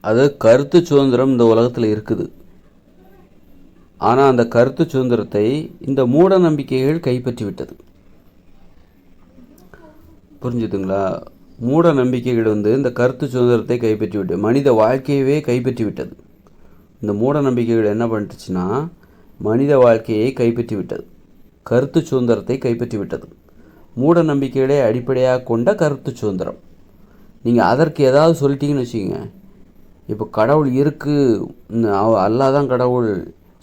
அது கருத்து சுதந்திரம் இந்த உலகத்தில் இருக்குது. ஆனால் அந்த கருத்து சுதந்திரத்தை இந்த மூட நம்பிக்கைகள் கைப்பற்றி விட்டது. புரிஞ்சுதுங்களா? மூட நம்பிக்கைகள் இந்த கருத்து சுதந்திரத்தை கைப்பற்றி விட்டது, மனித வாழ்க்கையவே கைப்பற்றி விட்டது. இந்த மூட நம்பிக்கைகள் என்ன பண்ணிட்டுச்சுன்னா மனித வாழ்க்கையை கைப்பற்றி விட்டது, கருத்து சுதந்திரத்தை கைப்பற்றி விட்டது. மூட நம்பிக்கைகளை அடிப்படையாக கொண்ட கருத்து சுதந்திரம். நீங்கள் அதற்கு ஏதாவது சொல்லிட்டீங்கன்னு வச்சுக்கோங்க, இப்போ கடவுள் இருக்குது, அல்லாஹ் தான் கடவுள்,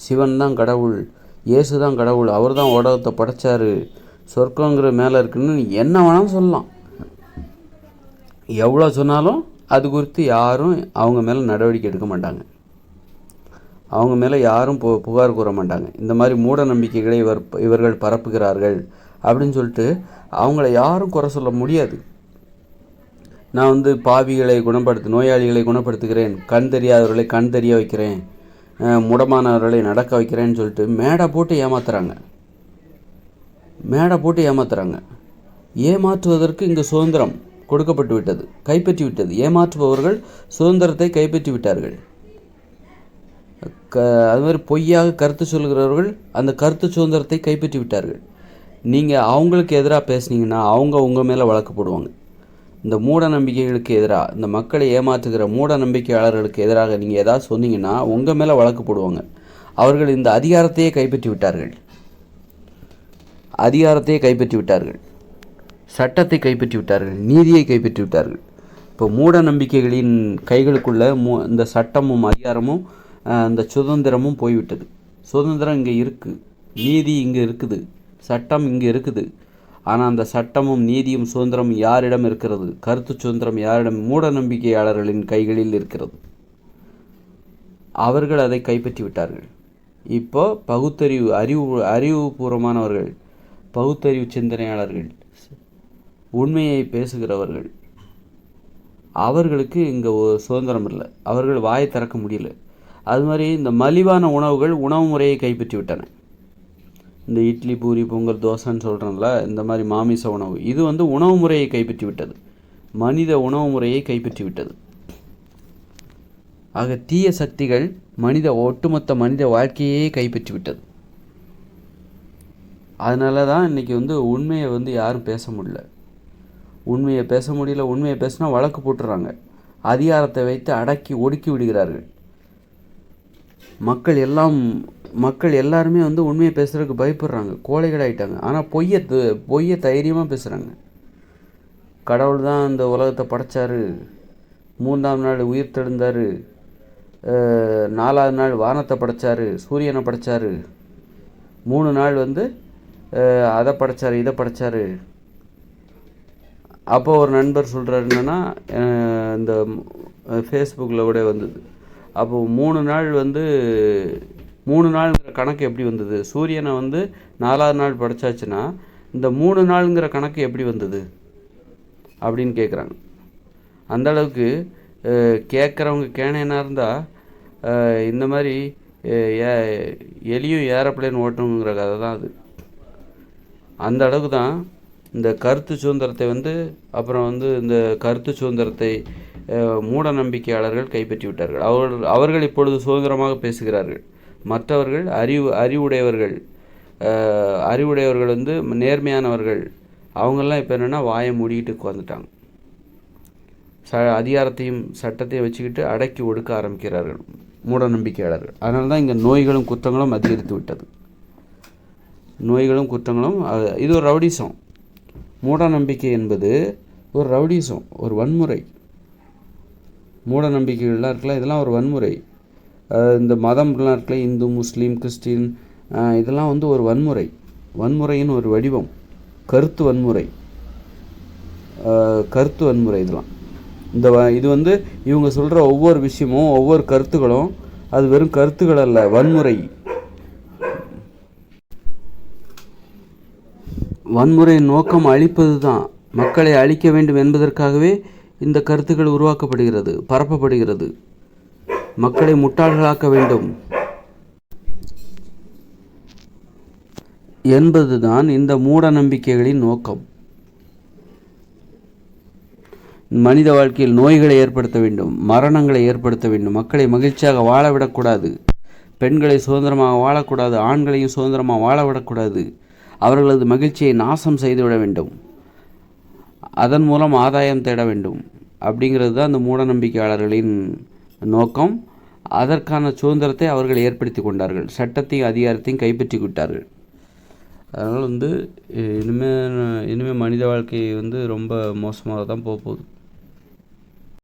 சிவன் தான் கடவுள், இயேசு தான் கடவுள், அவர் தான் உலகத்தை படைச்சார், சொர்க்கங்கிற மேலே இருக்குன்னு என்ன வேணாலும் சொல்லலாம். எவ்வளோ சொன்னாலும் அது குறித்து யாரும் அவங்க மேலே நடவடிக்கை எடுக்க மாட்டாங்க, அவங்க மேலே யாரும் புகார் கூற மாட்டாங்க. இந்த மாதிரி மூட நம்பிக்கைகளை இவர்கள் பரப்புகிறார்கள் அப்படின்னு சொல்லிட்டு அவங்கள யாரும் குறை சொல்ல முடியாது. நான் பாவிகளை நோயாளிகளை குணப்படுத்துகிறேன், கண் தெரியாதவர்களை கண் தெரிய வைக்கிறேன், முடமானவர்களை நடக்க வைக்கிறேன்னு சொல்லிட்டு மேடை போட்டு ஏமாத்துறாங்க. ஏமாற்றுவதற்கு இங்கே சுதந்திரம் கொடுக்கப்பட்டு விட்டது, கைப்பற்றி விட்டது. ஏமாற்றுபவர்கள் சுதந்திரத்தை கைப்பற்றி விட்டார்கள். அது மாதிரி பொய்யாக கருத்து சொல்கிறவர்கள் அந்த கருத்து சுதந்திரத்தை கைப்பற்றி விட்டார்கள். நீங்கள் அவங்களுக்கு எதிராக பேசுனீங்கன்னா அவங்க உங்கள் மேலே வழக்கு போடுவாங்க. இந்த மூட நம்பிக்கைகளுக்கு எதிராக, இந்த மக்களை ஏமாற்றுகிற மூட நம்பிக்கையாளர்களுக்கு எதிராக நீங்கள் ஏதாவது சொன்னீங்கன்னா உங்கள் மேலே வழக்கு போடுவாங்க. அவர்கள் இந்த அதிகாரத்தையே கைப்பற்றி விட்டார்கள், சட்டத்தை கைப்பற்றி விட்டார்கள், நீதியை கைப்பற்றி விட்டார்கள். இப்போ மூட நம்பிக்கைகளின் கைகளுக்குள்ள இந்த சட்டமும் அதிகாரமும் இந்த சுதந்திரமும் போய்விட்டது. சுதந்திரம் இங்கே இருக்குது, நீதி இங்கே இருக்குது, சட்டம் இங்கே இருக்குது. ஆனால் அந்த சட்டமும் நீதியும் சுதந்திரமும் யாரிடம் இருக்கிறது? கருத்து சுதந்திரம் யாரிடம்? மூட நம்பிக்கையாளர்களின் கைகளில் இருக்கிறது. அவர்கள் அதை கைப்பற்றி விட்டார்கள். இப்போ பகுத்தறிவு அறிவுபூர்வமானவர்கள், பகுத்தறிவு சிந்தனையாளர்கள், உண்மையை பேசுகிறவர்கள், அவர்களுக்கு இங்கே சுதந்திரம் இல்லை, அவர்கள் வாயை திறக்க முடியல. அது மாதிரி இந்த மலிவான உணவுகள் உணவு முறையை கைப்பற்றி விட்டன. இந்த இட்லி பூரி பொங்கல் தோசைன்னு சொல்கிறோம்ல, இந்த மாதிரி மாமிச உணவு, இது உணவு முறையை கைப்பற்றி விட்டது, மனித உணவு முறையை கைப்பற்றி விட்டது. ஆக தீய சக்திகள் ஒட்டுமொத்த மனித வாழ்க்கையே கைப்பற்றி விட்டது. அதனால தான் இன்றைக்கி உண்மையை யாரும் பேச முடியல. உண்மையை பேசினா வழக்கு போட்டுறாங்க, அதிகாரத்தை வைத்து அடக்கி ஒடுக்கி விடுகிறார்கள். மக்கள் எல்லாருமே உண்மையை பேசுகிறதுக்கு பயப்படுறாங்க, கோழைகள் ஆகிட்டாங்க. ஆனால் பொய்யை தைரியமாக பேசுகிறாங்க. கடவுள் தான் இந்த உலகத்தை படைச்சார், 3ஆம் நாள் உயிர் தெழுந்தார், 4ஆவது நாள் வானத்தை படைச்சார், சூரியனை படைச்சார், 3 நாள் அதை படைச்சார், இதை படைச்சார். அப்போ ஒரு நண்பர் சொல்கிறாரு என்னென்னா, இந்த ஃபேஸ்புக்கில் கூட வந்தது, அப்போ 3 நாள் 3 நாளுங்கிற கணக்கு எப்படி வந்தது? சூரியனை 4ஆவது நாள் படைச்சாச்சுன்னா இந்த 3 நாளுங்கிற கணக்கு எப்படி வந்தது அப்படின்னு கேட்குறாங்க. அந்த அளவுக்கு கேட்குறவங்க கேனையனாக இருந்தால் இந்த மாதிரி எலியும் ஏரோப்ளேன் ஓட்டணுங்கிற கதை தான் அது. அந்த அளவுக்கு தான் இந்த கருத்து சுதந்திரத்தை அப்புறம் இந்த கருத்து சுதந்திரத்தை மூட நம்பிக்கையாளர்கள் கைப்பற்றி விட்டார்கள். அவர்கள் இப்பொழுது சுதந்திரமாக பேசுகிறார்கள். மற்றவர்கள் அறிவுடையவர்கள் நேர்மையானவர்கள், அவங்கெல்லாம் இப்போ என்னென்னா வாயை மூடிக்கிட்டு உட்காந்துட்டாங்க. அதிகாரத்தையும் சட்டத்தையும் வச்சுக்கிட்டு அடக்கி ஒடுக்க ஆரம்பிக்கிறார்கள் மூட நம்பிக்கையாளர்கள். அதனால தான் இங்கே நோய்களும் குற்றங்களும் அதிகரித்து விட்டது. இது ஒரு ரவுடிசம். மூட நம்பிக்கை என்பது ஒரு ரவுடிசம், ஒரு வன்முறை. மூட நம்பிக்கைகள்லாம் இருக்குல்ல, இதெல்லாம் ஒரு வன்முறை. இந்த மதம்லாம் இருக்குல்ல, இந்து முஸ்லீம் கிறிஸ்டின், இதெல்லாம் ஒரு வன்முறையின் ஒரு வடிவம். கருத்து வன்முறை இதெல்லாம். இது இவங்க சொல்கிற ஒவ்வொரு விஷயமும், ஒவ்வொரு கருத்துக்களும், அது வெறும் கருத்துக்கள் அல்ல, வன்முறை. வன்முறையின் நோக்கம் அழிப்பது தான். மக்களை அழிக்க வேண்டும் என்பதற்காகவே இந்த கருத்துக்கள் உருவாக்கப்படுகிறது, பரப்பப்படுகிறது. மக்களை முட்டாள்களாக்க வேண்டும் என்பதுதான் இந்த மூட நம்பிக்கைகளின் நோக்கம். மனித வாழ்க்கையில் நோய்களை ஏற்படுத்த வேண்டும், மரணங்களை ஏற்படுத்த வேண்டும், மக்களை மகிழ்ச்சியாக வாழ விடக்கூடாது, பெண்களை சுதந்திரமாக வாழக்கூடாது, ஆண்களையும் சுதந்திரமாக வாழ விடக்கூடாது, அவர்களது மகிழ்ச்சியை நாசம் செய்துவிட வேண்டும், அதன் மூலம் ஆதாயம் தேட வேண்டும். அப்படிங்கிறது தான் அந்த மூட நம்பிக்கையாளர்களின் நோக்கம். அதற்கான சுதந்திரத்தை அவர்கள் ஏற்படுத்தி கொண்டார்கள், சட்டத்தையும் அதிகாரத்தையும் கைப்பற்றி விட்டார்கள். அதனால் இனிமேல் மனித வாழ்க்கை ரொம்ப மோசமாக தான் போகுது.